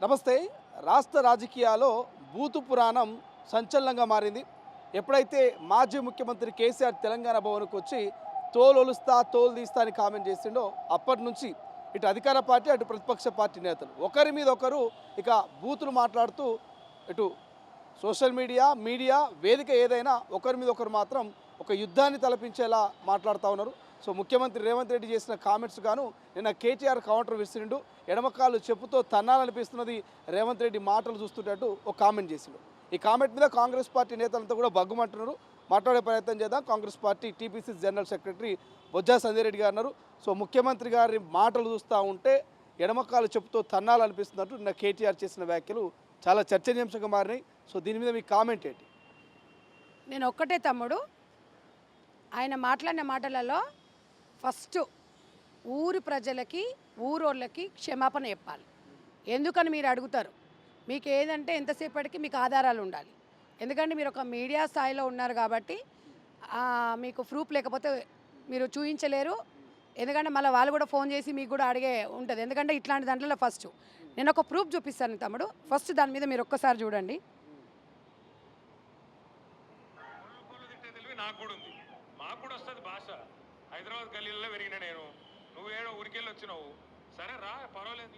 నమస్తే. రాష్ట్ర రాజకీయాల్లో బూతు పురాణం సంచలనంగా మారింది. ఎప్పుడైతే మాజీ ముఖ్యమంత్రి కేసీఆర్ తెలంగాణ భవన్కు వచ్చి తోలొలుస్తా తోలు తీస్తా అని కామెంట్ చేసిండో అప్పటి నుంచి ఇటు అధికార పార్టీ అటు ప్రతిపక్ష పార్టీ నేతలు ఒకరి మీద ఒకరు ఇక బూతులు మాట్లాడుతూ ఇటు సోషల్ మీడియా వేదిక ఏదైనా ఒకరి మీద ఒకరు మాత్రం ఒక యుద్ధాన్ని తలపించేలా మాట్లాడుతూ ఉన్నారు. సో ముఖ్యమంత్రి రేవంత్ రెడ్డి చేసిన కామెంట్స్ గాను నిన్న కేటీఆర్ కౌంటర్ విసిరిండు. ఎడమకాలు చెప్పుతో తన్నాలనిపిస్తున్నది రేవంత్ రెడ్డి మాటలు చూస్తుంటట్టు ఒక కామెంట్ చేసిండు. ఈ కామెంట్ మీద కాంగ్రెస్ పార్టీ నేతలంతా కూడా బగ్గుమంటున్నారు. మాట్లాడే ప్రయత్నం చేద్దాం. Congress party TPC general secretary Bojja Sanjay Reddy గారు అన్నారు. సో ముఖ్యమంత్రి గారి మాటలు చూస్తూ ఉంటే ఎడమకాలు చెప్పుతో తన్నాలనిపిస్తున్నట్టు నిన్న కేటీఆర్ చేసిన వ్యాఖ్యలు చాలా చర్చనీయాంశంగా మారినాయి. సో దీని మీద మీ కామెంట్ ఏంటి? నేను ఒక్కటే తమ్ముడు, ఆయన మాట్లాడిన మాటలలో ఫస్ట్ ఊరి ప్రజలకి ఊరోళ్ళకి క్షమాపణ చెప్పాలి. ఎందుకని మీరు అడుగుతారు. మీకు ఏదంటే ఎంతసేపటికి మీకు ఆధారాలు ఉండాలి. ఎందుకంటే మీరు ఒక మీడియా స్థాయిలో ఉన్నారు కాబట్టి మీకు ప్రూఫ్ లేకపోతే మీరు చూపించలేరు. ఎందుకంటే మళ్ళీ వాళ్ళు కూడా ఫోన్ చేసి మీకు కూడా అడిగే ఉంటుంది. ఎందుకంటే ఇట్లాంటి దాంట్లో ఫస్ట్ నేను ఒక ప్రూఫ్ చూపిస్తాను తమ్ముడు. ఫస్ట్ దాని మీద మీరు ఒక్కసారి చూడండి. నాకు కూడా ఉంది, మాకు కూడా వస్తుంది భాష. హైదరాబాద్ గల్లీలలో పెరిగిన నేను, నువ్వేడో ఊరికెళ్ళి వచ్చినావు, సరే రా పర్వాలేదు.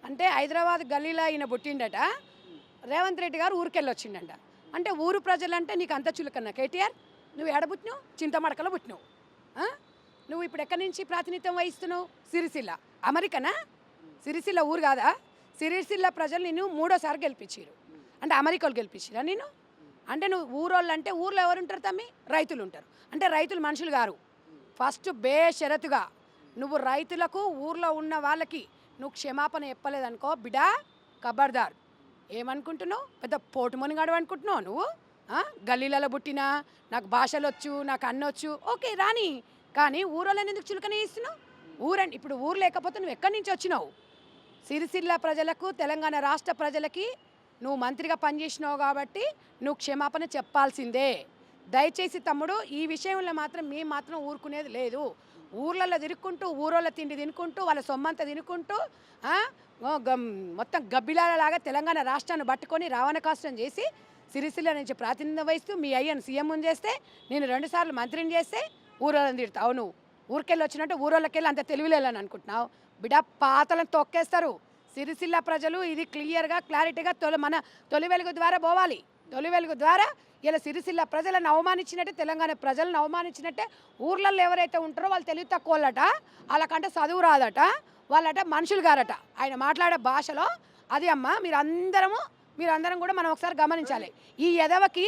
అంటే హైదరాబాద్ గల్లీలో ఈయన పుట్టిండట, రేవంత్ రెడ్డి గారు ఊరికెళ్ళి వచ్చిండట. అంటే ఊరు ప్రజలంటే నీకు అంత చులకన్నా కేటీఆర్? నువ్వు ఎడ పుట్టినావు? చింతమడకలో పుట్టినావు. నువ్వు ఇప్పుడు ఎక్కడి నుంచి ప్రాతినిధ్యం వహిస్తున్నావు? సిరిసిల్ల. అమెరికనా? సిరిసిల్ల ఊరు కాదా? సిరిసిల్ల ప్రజలు నిన్ను 3వ సారి గెలిపించారు. అంటే అమెరికాలు గెలిపించారా నేను? అంటే నువ్వు ఊరోళ్ళు అంటే ఊర్లో ఎవరు ఉంటారు తమ్మి? రైతులు ఉంటారు. అంటే రైతులు మనుషులు గారు. ఫస్ట్ బేషరతుగా నువ్వు రైతులకు ఊర్లో ఉన్న వాళ్ళకి నువ్వు క్షమాపణ చెప్పలేదనుకో బిడా ఖబర్దార్. ఏమనుకుంటున్నావు? పెద్ద పోటుమనిగాడు అనుకుంటున్నావు నువ్వు? గల్లీలలో పుట్టినా నాకు భాషలు వచ్చు, నాకు అన్నొచ్చు, ఓకే రాని. కానీ ఊరోళ్ళని ఎందుకు చులకనే ఇస్తున్నావు? ఊరండి ఇప్పుడు ఊరు లేకపోతే నువ్వు ఎక్కడి నుంచి వచ్చినావు? సిరిసిల్ల ప్రజలకు, తెలంగాణ రాష్ట్ర ప్రజలకి నువ్వు మంత్రిగా పనిచేసినావు కాబట్టి నువ్వు క్షమాపణ చెప్పాల్సిందే. దయచేసి తమ్ముడు, ఈ విషయంలో మాత్రం మేము మాత్రం ఊరుకునేది లేదు. ఊర్లలో తిరుక్కుంటూ ఊరోళ్ళ తిండి తినుకుంటూ వాళ్ళ సొమ్మంతా తినుకుంటూ మొత్తం గబ్బిలాలలాగా తెలంగాణ రాష్ట్రాన్ని పట్టుకొని రావణకాష్టం చేసి సిరిసిల్ల నుంచి ప్రాతినిధ్యం వహిస్తూ మీ అయ్యను సీఎం చేస్తే నేను 2 సార్లు మంత్రిని చేస్తే ఊరోళ్ళని తిడతావు. నువ్వు ఊరికెళ్ళి వచ్చినట్టు ఊరోళ్ళకెళ్ళి అంత తెలివిలేలని అనుకుంటున్నావు. బిడా పాతలను తొక్కేస్తారు. సిరిసిల్ల ప్రజలు ఇది క్లియర్గా క్లారిటీగా మన తొలి వెలుగు ద్వారా పోవాలి. తొలి వెలుగు ద్వారా ఇలా సిరిసిల్ల ప్రజలను అవమానించినట్టే, తెలంగాణ ప్రజలను అవమానించినట్టే ఊర్లలో ఎవరైతే ఉంటారో వాళ్ళు తెలివి తక్కువ వాళ్ళట, వాళ్ళకంటే చదువు రాదట, వాళ్ళట మనుషులు గారట. ఆయన మాట్లాడే భాషలో అది అమ్మ. మీరందరం కూడా మనం ఒకసారి గమనించాలి. ఈ ఎదవకి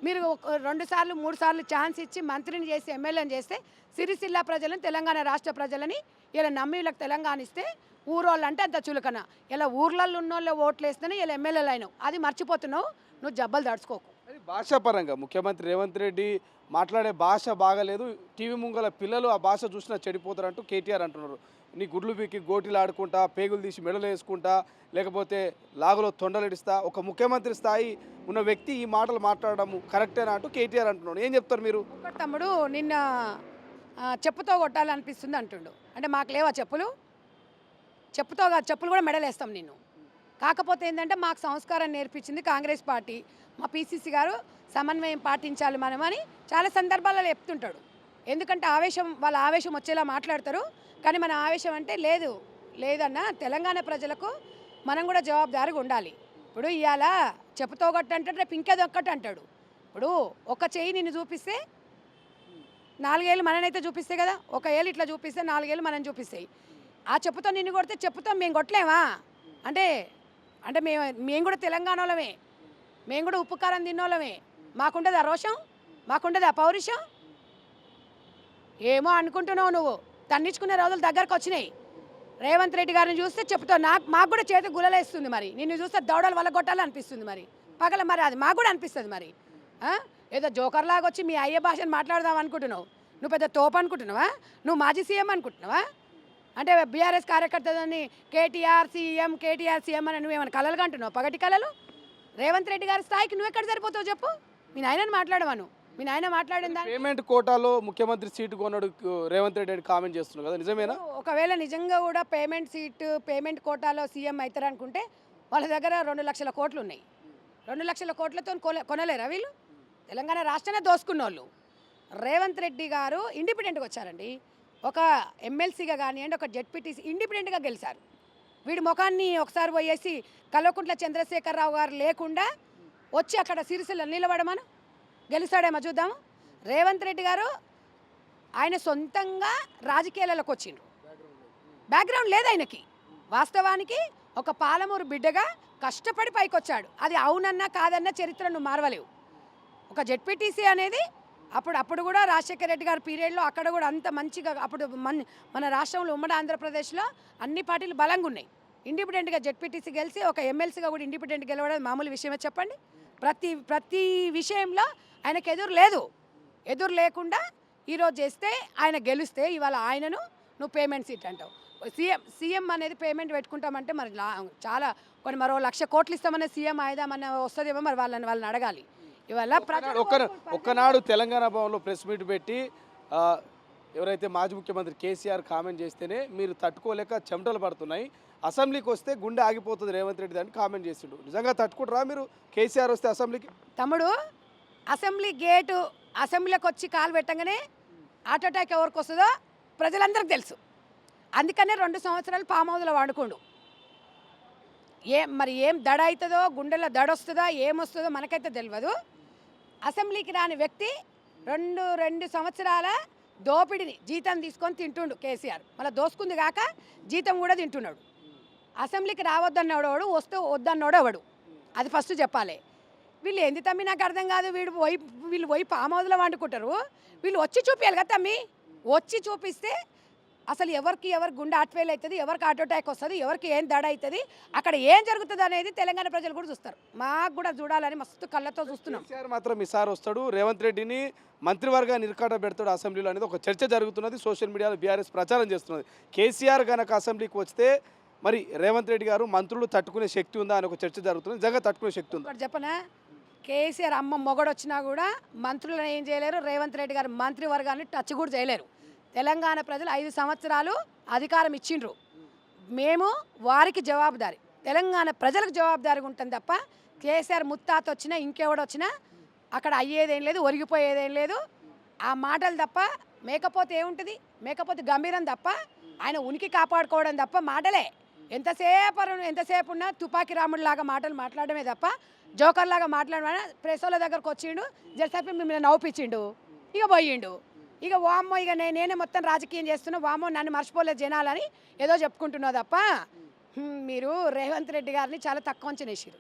మీరు 2 సార్లు 3 సార్లు ఛాన్స్ ఇచ్చి మంత్రిని చేసి ఎమ్మెల్యేని చేస్తే సిరిసిల్ల ప్రజలను, తెలంగాణ రాష్ట్ర ప్రజలని ఇలా నమ్మి వీళ్ళకి తెలంగాణ ఇస్తే ఊరోళ్ళు అంటే అంత చులకన. ఇలా ఊర్లలో ఉన్నోళ్ళే ఓట్లు వేస్తేనే ఇలా ఎమ్మెల్యేలు అయినావు. అది మర్చిపోతున్నావు. నువ్వు జబ్బలు దడుచుకోకు. అది భాషాపరంగా ముఖ్యమంత్రి రేవంత్ రెడ్డి మాట్లాడే భాష బాగలేదు, టీవీ ముంగల పిల్లలు ఆ భాష చూసినా చెడిపోతారంటూ కేటీఆర్ అంటున్నారు. నీ గుడ్లు పీకి గోటీలు ఆడుకుంటా, పేగులు తీసి మెడలు వేసుకుంటా, లేకపోతే లాగులో తొండలడిస్తా, ఒక ముఖ్యమంత్రి స్థాయి ఉన్న వ్యక్తి ఈ మాటలు మాట్లాడడం కరెక్టేనా అంటూ కేటీఆర్ అంటున్నాడు. ఏం చెప్తారు మీరు? తమ్ముడు నిన్న చెప్పుతో కొట్టాలనిపిస్తుంది అంటుండు. అంటే మాకు లేవా చెప్పులు? చెప్పుతో కాదు, చెప్పులు కూడా మెడలేస్తాం నిన్ను. కాకపోతే ఏంటంటే మాకు సంస్కారం నేర్పించింది కాంగ్రెస్ పార్టీ. మా పీసీసీ గారు సమన్వయం పాటించాలి మనమని చాలా సందర్భాలలో చెప్తుంటాడు. ఎందుకంటే వాళ్ళ ఆవేశం వచ్చేలా మాట్లాడతారు. కానీ మన ఆవేశం అంటే లేదన్నా, తెలంగాణ ప్రజలకు మనం కూడా జవాబుదారీగా ఉండాలి. ఇప్పుడు ఇవాళ చెప్పుతో కొట్టు అంటాడు, రేపు ఇంకేదో ఒక్కటి అంటాడు. ఇప్పుడు ఒక చెయ్యి నిన్ను చూపిస్తే 4 ఏళ్ళు మననైతే చూపిస్తే కదా, ఒక ఏళ్ళు ఇట్లా చూపిస్తే 4 ఏళ్ళు మనం చూపిస్తాయి. ఆ చెప్పుతో నిన్ను కొడితే చెప్పుతో మేము కొట్టలేమా? అంటే మేము కూడా తెలంగాణలోమే, మేము కూడా ఉప్పు కారం తిన్నోళ్ళమే. మాకుండదు ఆ రోషం, మాకుండదు ఆ పౌరుషం. ఏమో అనుకుంటున్నావు నువ్వు. తన్నించుకునే రోజులు దగ్గరకు వచ్చినాయి. రేవంత్ రెడ్డి గారిని చూస్తే చెప్తా మాకు కూడా చేతి గులలేస్తుంది. మరి నిన్ను చూస్తే దౌడలు వల్ల కొట్టాలనిపిస్తుంది. మరి పగల మరి అది మాకు కూడా అనిపిస్తుంది. మరి ఏదో జోకర్లాగా వచ్చి మీ అయ్యే భాషను మాట్లాడదాం అనుకుంటున్నావు. నువ్వు పెద్ద తోపు అనుకుంటున్నావా? నువ్వు మాజీ సీఎం అనుకుంటున్నావా? అంటే బీఆర్ఎస్ కార్యకర్తలని కేటీఆర్ సీఎం అని నువ్వేమైనా కలలుగా అంటున్నావు? పగటి కళలు. రేవంత్ రెడ్డి గారి స్థాయికి నువ్వు ఎక్కడ సరిపోతావు చెప్పు? మీ నాయనని మాట్లాడవాను. మీ నాయన మాట్లాడిన దాని పేమెంట్ కోటాలో ముఖ్యమంత్రి సీటు కొన్నాడు రేవంత్ రెడ్డి అని కామెంట్ చేస్తున్నారు కదా, నిజమేనా? ఒకవేళ నిజంగా కూడా పేమెంట్ కోటాలో సీఎం అవుతారనుకుంటే వాళ్ళ దగ్గర 2 లక్షల కోట్లు ఉన్నాయి. 2 లక్షల కోట్లతో కొనలేరా వీళ్ళు? తెలంగాణ రాష్ట్రాన్ని దోసుకున్న వాళ్ళు. రేవంత్ రెడ్డి గారు ఇండిపెండెంట్గా వచ్చారండి. ఒక ఎమ్మెల్సీగా కానివ్వండి, ఒక జెడ్పీటీసీ ఇండిపెండెంట్గా గెలిచారు. వీడి ముఖాన్ని ఒకసారి పోయేసి కల్వకుంట్ల చంద్రశేఖరరావు గారు లేకుండా వచ్చి అక్కడ సిరిసిల్ల నిలబడమను గెలుస్తాడేమో చూద్దాము. రేవంత్ రెడ్డి గారు ఆయన సొంతంగా రాజకీయాలకు వచ్చిండ్రు. బ్యాక్గ్రౌండ్ లేదు ఆయనకి. వాస్తవానికి ఒక పాలమూరు బిడ్డగా కష్టపడి పైకొచ్చాడు. అది అవునన్నా కాదన్నా చరిత్ర నువ్వు మారవలేవు. ఒక జెడ్పీటీసీ అనేది అప్పుడు కూడా రాజశేఖర రెడ్డి గారి పీరియడ్లో అక్కడ కూడా అంత మంచిగా అప్పుడు మన రాష్ట్రంలో ఉమ్మడి ఆంధ్రప్రదేశ్లో అన్ని పార్టీలు బలంగా ఉన్నాయి. ఇండిపెండెంట్గా జెడ్పీటీసీ గెలిచి ఒక ఎమ్మెల్సీగా కూడా ఇండిపెండెంట్ గెలవడం మామూలు విషయమే చెప్పండి. ప్రతి విషయంలో ఆయనకు ఎదురు లేకుండా ఈరోజు చేస్తే ఆయన గెలిస్తే ఇవాళ ఆయనను నువ్వు పేమెంట్ సీట్ అంటావు. సీఎం అనేది పేమెంట్ పెట్టుకుంటామంటే మరి చాలా మరో 1,00,000 కోట్లు ఇస్తామనే సీఎం ఆయుధామన్న వస్తుందేమో మరి వాళ్ళని అడగాలి. ఇవాళ ఒక్కనాడు తెలంగాణ భవన్లో ప్రెస్ మీట్ పెట్టి ఎవరైతే మాజీ ముఖ్యమంత్రి కేసీఆర్ కామెంట్ చేస్తేనే మీరు తట్టుకోలేక చెమటలు పడుతున్నాయి, అసెంబ్లీకి వస్తే గుండె ఆగిపోతుంది రేవంత్ రెడ్డి అని కామెంట్ చేసిండు. నిజంగా తట్టుకుంటారా మీరు కేసీఆర్ వస్తే అసెంబ్లీకి? తమ్ముడు, అసెంబ్లీకి వచ్చి కాలు పెట్టగానే హార్ట్ అటాక్ ఎవరికి వస్తుందో ప్రజలందరికీ తెలుసు. అందుకనే 2 సంవత్సరాలు పామ్ హౌస్లో వాడుకోండు. ఏం దడ అవుతుందో, గుండెల్లో దడ వస్తుందో ఏమొస్తుందో మనకైతే తెలియదు. అసెంబ్లీకి రాని వ్యక్తి 2 సంవత్సరాల దోపిడిని జీతం తీసుకొని తింటుండు కేసీఆర్. మళ్ళీ దోసుకుంది కాక జీతం కూడా తింటున్నాడు. అసెంబ్లీకి రావద్దన్నోడు వద్దన్నోడు ఎవడు, అది ఫస్ట్ చెప్పాలి. వీళ్ళు ఏంది తమ్మి నాకు అర్థం కాదు. వీళ్ళు పోయి పామ్ హౌస్లో వండుకుంటారు. వీళ్ళు వచ్చి చూపించాలి కదా తమ్మి. వచ్చి చూపిస్తే అసలు ఎవరికి గుండె అట్వేల్ అవుతుంది, ఎవరికి హార్ట్ అటాక్ వస్తుంది, ఎవరికి ఏం దడ అవుతుంది, అక్కడ ఏం జరుగుతుంది అనేది తెలంగాణ ప్రజలు కూడా చూస్తారు. మాకు కూడా చూడాలని మస్తు కళ్ళతో చూస్తున్నాం. కేసీఆర్ మాత్రం ఈసారి వస్తాడు, రేవంత్ రెడ్డిని మంత్రివర్గాన్ని ఇరకాట పెడతాడు అసెంబ్లీలో అనేది ఒక చర్చ జరుగుతున్నది. సోషల్ మీడియాలో బీఆర్ఎస్ ప్రచారం చేస్తున్నది. కేసీఆర్ కనుక అసెంబ్లీకి వస్తే మరి రేవంత్ రెడ్డి గారు మంత్రులు తట్టుకునే శక్తి ఉందా అని ఒక చర్చ జరుగుతుంది. నిజంగా తట్టుకునే శక్తి ఉందా? ఒకటి చెప్పనా, కేసీఆర్ అమ్మ మొగడు వచ్చినా కూడా మంత్రులను ఏం చేయలేరు. రేవంత్ రెడ్డి గారు మంత్రివర్గాన్ని టచ్ కూడా చేయలేరు. తెలంగాణ ప్రజలు 5 సంవత్సరాలు అధికారం ఇచ్చిండ్రు. మేము వారికి జవాబుదారి, తెలంగాణ ప్రజలకు జవాబుదారిగా ఉంటుంది తప్ప కేసీఆర్ ముత్తాత వచ్చినా ఇంకెవడొచ్చినా అక్కడ అయ్యేదేం లేదు, ఒరిగిపోయేదేం లేదు. ఆ మాటలు తప్ప మేకపోతే ఏముంటుంది, గంభీరం తప్ప ఆయన ఉనికి కాపాడుకోవడం తప్ప మాటలే. ఎంతసేపు ఉన్నా తుపాకీ రాముడు లాగా మాటలు మాట్లాడమే తప్ప జోకర్ లాగా మాట్లాడమని ప్రెస్ వాళ్ళ దగ్గరకు వచ్చిండు, జరసేపు మిమ్మల్ని నవ్వుపించిండు, ఇక పోయిండు. ఇక వామ్మో ఇక నేనే మొత్తం రాజకీయం చేస్తున్నా, వామ్మో నన్ను మర్చిపోలేదు జనాలని ఏదో చెప్పుకుంటున్నావు తప్ప మీరు రేవంత్ రెడ్డి గారిని చాలా తక్కువ అంచనేసారు.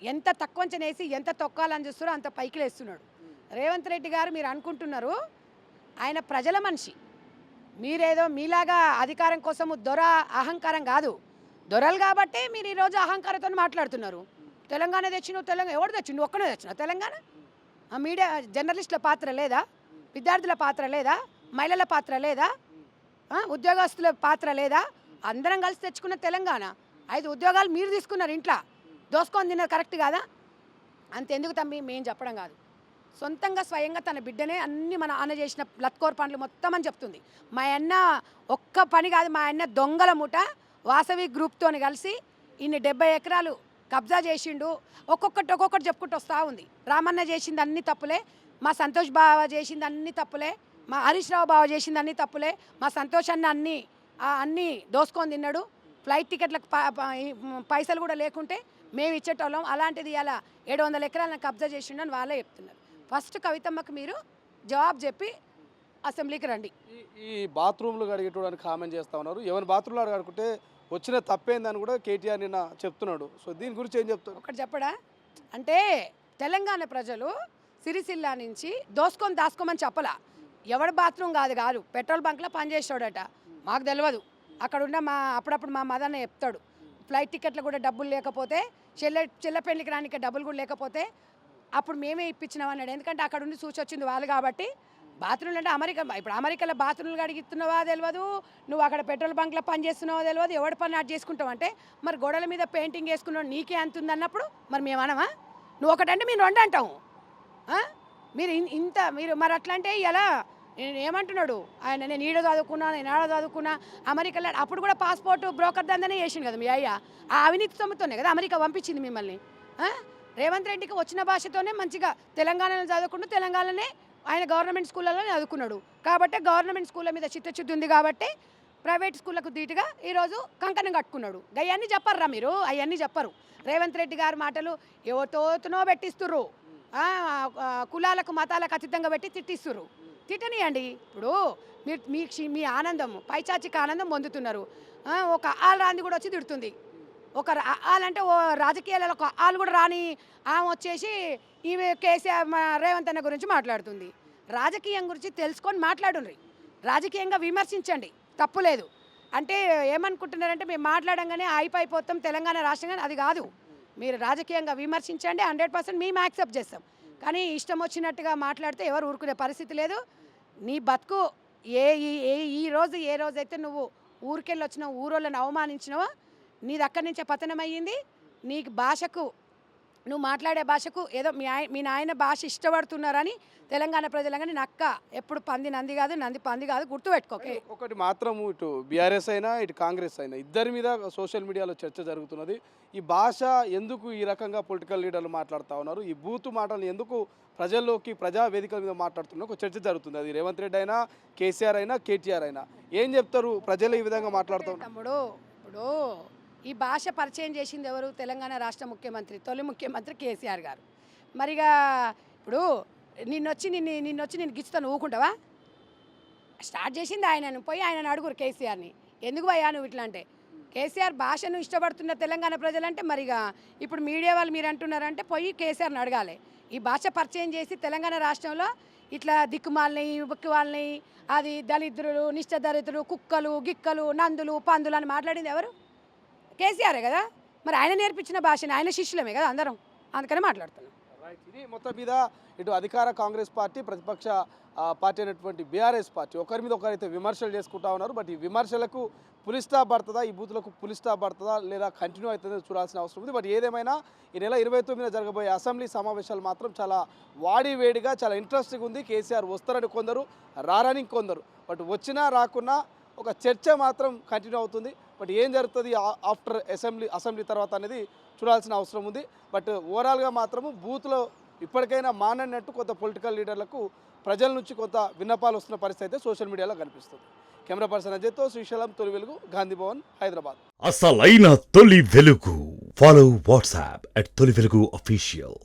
ఎంత తక్కువ అంచనేసి ఎంత తొక్కాలని చూస్తారో అంత పైకి లేస్తున్నాడు రేవంత్ రెడ్డి గారు. మీరు అనుకుంటున్నారు ఆయన ప్రజల మనిషి, మీరేదో మీలాగా అధికారం కోసము అహంకారం కాదు. దొరలు కాబట్టి మీరు ఈరోజు అహంకారంతో మాట్లాడుతున్నారు. తెలంగాణ తెచ్చినావు, ఎవరు తెచ్చిండు? ఒక్కనే తెచ్చినావు తెలంగాణ? మీడియా జర్నలిస్టుల పాత్ర లేదా? విద్యార్థుల పాత్ర లేదా? మహిళల పాత్ర లేదా? ఉద్యోగస్తుల పాత్ర లేదా? అందరం కలిసి తెచ్చుకున్న తెలంగాణ. 5 ఉద్యోగాలు మీరు తీసుకున్నారు, ఇంట్లో దోసుకొని తిన్నారు, కరెక్ట్ కాదా? అంతెందుకు తమ్మి మేము చెప్పడం కాదు, సొంతంగా స్వయంగా తన బిడ్డనే అన్ని మన అన్న చేసిన లత్కోర్ పనులు మొత్తం అని చెప్తుంది. మా అన్న ఒక్క పని కాదు, మా అన్న దొంగల ముఠ వాసవి గ్రూప్తో కలిసి ఇన్ని 70 ఎకరాలు కబ్జా చేసిండు. ఒక్కొక్కటి చెప్పుకుంటూ వస్తూ ఉంది. రామన్న చేసింది అన్ని తప్పులే, మా సంతోష్ బావ చేసింది అన్ని తప్పులే, మా హరీష్ రావు బావ చేసింది అన్ని తప్పులే, మా సంతోష్ అన్న అన్నీ దోసుకొని తిన్నాడు. ఫ్లైట్ టికెట్లకు పైసలు కూడా లేకుంటే మేము ఇచ్చేటోళ్ళం. అలాంటిది ఇలా 700 ఎకరాలను కబ్జా చేసిండని వాళ్ళే చెప్తున్నారు. ఫస్ట్ కవితమ్మకు మీరు జవాబు చెప్పి అసెంబ్లీకి రండి. ఈ బాత్రూమ్లు కడిగేటోడానికి కామెంట్ చేస్తా ఉన్నారు. ఎవరి బాత్రూమ్లో కడుకుంటే వచ్చిన తప్పేందని కూడా కేటీఆర్ నిన్న చెప్తున్నాడు. సో దీని గురించి ఏం చెప్తారు? ఒకటి చెప్పడా అంటే తెలంగాణ ప్రజలు సిరిసిల్ల నుంచి దాచుకోమని చెప్పలా. ఎవడి బాత్రూమ్ కాదు పెట్రోల్ బంక్లో పనిచేసాడట, మాకు తెలియదు. అక్కడ ఉన్న అప్పుడప్పుడు మా మదన్న చెప్తాడు, ఫ్లైట్ టికెట్లు కూడా డబ్బులు లేకపోతే చెల్ల పెళ్లికి రానికి డబ్బులు కూడా లేకపోతే అప్పుడు మేమే ఇప్పించినాం అన్నాడు. ఎందుకంటే అక్కడ ఉండి చూసి వచ్చింది వాళ్ళు కాబట్టి. బాత్రూమ్లు అంటే ఇప్పుడు అమెరికాలో బాత్రూమ్లు అడిగిస్తున్నావా తెలియదు, నువ్వు అక్కడ పెట్రోల్ బంక్లో పని చేస్తున్నావో తెలియదు, ఎవడి పని అటు చేసుకుంటావు అంటే మరి గోడల మీద పెయింటింగ్ వేసుకున్నావు నీకే అంత ఉంది అన్నప్పుడు మరి మేము అనమా? నువ్వు ఒకటంటే మేము 2 అంటాము. మీరు ఇంత మీరు మరి అట్లా అంటే ఎలా నేను ఏమంటున్నాడు ఆయన, నేను ఈడ చదువుకున్నా, నేను ఆడ చదువుకున్నా, అమెరికాలో అప్పుడు కూడా పాస్పోర్ట్ బ్రోకర్ దందనే చేసిండు కదా మీ అయ్య. ఆ అవినీతి సొమ్ముతోనే కదా అమెరికా పంపించింది మిమ్మల్ని. రేవంత్ రెడ్డికి వచ్చిన భాషతోనే మంచిగా తెలంగాణలో చదువుకుంటూ తెలంగాణలోనే ఆయన గవర్నమెంట్ స్కూళ్ళలో చదువుకున్నాడు కాబట్టి గవర్నమెంట్ స్కూళ్ళ మీద చిత్తశుద్ధి ఉంది కాబట్టి ప్రైవేట్ స్కూళ్ళకు ధీటుగా ఈరోజు కంకణం కట్టుకున్నాడు. అవన్నీ చెప్పర్రా మీరు, అవన్నీ చెప్పరు. రేవంత్ రెడ్డి గారి మాటలు ఎవరితోనో పెట్టిస్తుర్రు, కులాలకు మతాలకు అతీతంగా పెట్టి తిట్టిస్తుర్రు. తిట్టనియండి. ఇప్పుడు మీరు మీ ఆనందం పైచాచిక ఆనందం పొందుతున్నారు. ఒక ఆల్ రాంది కూడా వచ్చి తిడుతుంది. ఒక ఆలంటే ఓ రాజకీయాలలో ఒక ఆలు కూడా రాని ఆమె వచ్చేసి ఈమె కేసీఆర్ రేవంత్ అన్న గురించి మాట్లాడుతుంది. రాజకీయం గురించి తెలుసుకొని మాట్లాడుండ్రి, రాజకీయంగా విమర్శించండి, తప్పులేదు. అంటే ఏమనుకుంటున్నారంటే మేము మాట్లాడంగానే అయిపోతాం తెలంగాణ రాష్ట్రంగా, అది కాదు. మీరు రాజకీయంగా విమర్శించండి, 100% మేము యాక్సెప్ట్ చేస్తాం. కానీ ఇష్టం వచ్చినట్టుగా మాట్లాడితే ఎవరు ఊరుకునే పరిస్థితి లేదు. నీ బతుకు ఈ రోజు ఏ రోజైతే నువ్వు ఊరికెళ్ళి వచ్చినావు, ఊరోళ్ళని అవమానించినావో నీది అక్కడి నుంచే పతనం అయ్యింది. నీకు భాషకు, నువ్వు మాట్లాడే భాషకు ఏదో మీ నాయన భాష ఇష్టపడుతున్నారని తెలంగాణ ప్రజలంగా నేను అక్క ఎప్పుడు పంది నంది కాదు, నంది పంది కాదు, గుర్తుపెట్టుకోకే. ఒకటి మాత్రం ఇటు బీఆర్ఎస్ అయినా ఇటు కాంగ్రెస్ అయినా ఇద్దరి మీద సోషల్ మీడియాలో చర్చ జరుగుతున్నది. ఈ భాష ఎందుకు ఈ రకంగా పొలిటికల్ లీడర్లు మాట్లాడుతూ ఉన్నారు, ఈ బూతు మాటలు ఎందుకు ప్రజల్లోకి ప్రజా వేదికల మీద మాట్లాడుతున్న ఒక చర్చ జరుగుతుంది. అది రేవంత్ రెడ్డి అయినా, కేసీఆర్ అయినా, కేటీఆర్ అయినా ఏం చెప్తారు ప్రజలు ఈ విధంగా మాట్లాడుతూ ఉన్నారు? తమ్ముడు, ఇప్పుడు ఈ భాష పరిచయం చేసింది ఎవరు? తెలంగాణ రాష్ట్ర ముఖ్యమంత్రి, తొలి ముఖ్యమంత్రి కేసీఆర్ గారు. మరిగా ఇప్పుడు నిన్నొచ్చి నేను గిచ్చుతాను ఊకుంటావా? స్టార్ట్ చేసింది ఆయనను, పోయి ఆయనను అడుగురు కేసీఆర్ని, ఎందుకు భయ్యా నువ్వు ఇట్లా అంటే. కేసీఆర్ భాషను ఇష్టపడుతున్న తెలంగాణ ప్రజలంటే మరిగా ఇప్పుడు మీడియా వాళ్ళు మీరు అంటున్నారంటే పోయి కేసీఆర్ని అడగాలి. ఈ భాష పరిచయం చేసి తెలంగాణ రాష్ట్రంలో ఇట్లా దిక్కుమాలని బుక్కి వాళ్ళని, అది దళిద్రులు, నిష్టదరిద్రులు, కుక్కలు, గిక్కలు, నందులు, పందులు అని మాట్లాడింది ఎవరు? కేసీఆరే కదా. మరి ఆయన నేర్పించిన భాషని ఆయన శిష్యులమే కదా అందరం, అందుకనే మాట్లాడుతున్నాం. ఇది మొత్తం మీద ఇటు అధికార కాంగ్రెస్ పార్టీ, ప్రతిపక్ష పార్టీ అయినటువంటి బీఆర్ఎస్ పార్టీ ఒకరి మీద ఒకరైతే విమర్శలు చేసుకుంటా ఉన్నారు. బట్ ఈ విమర్శలకు పులి స్టాప్ పడుతుందా, ఈ బూతులకు పులి స్టాప్ పడుతుందా లేదా కంటిన్యూ అవుతుందో చూడాల్సిన అవసరం ఉంది. బట్ ఏదేమైనా ఈ నెల 29న జరగబోయే అసెంబ్లీ సమావేశాలు మాత్రం చాలా వాడివేడిగా, చాలా ఇంట్రెస్టింగ్ ఉంది. కేసీఆర్ వస్తారని కొందరు, రారని కొందరు. బట్ వచ్చినా రాకున్నా ఒక చర్చ మాత్రం కంటిన్యూ అవుతుంది. బట్ ఏం జరుగుతుంది ఆఫ్టర్ అసెంబ్లీ తర్వాత అనేది చూడాల్సిన అవసరం ఉంది. బట్ ఓవరాల్గా మాత్రము బూత్లో ఇప్పటికైనా మానన్నట్టు కొంత పొలిటికల్ లీడర్లకు ప్రజల నుంచి కొంత విన్నపాలు వస్తున్న పరిస్థితి అయితే సోషల్ మీడియాలో కనిపిస్తుంది. కెమెరా పర్సన్ అజయ్తో శ్రీశైలం, తొలి వెలుగు, గాంధీ భవన్, హైదరాబాద్. అసలైన తొలి వెలుగు. ఫాలో వాట్సాప్ @తొలి వెలుగు official.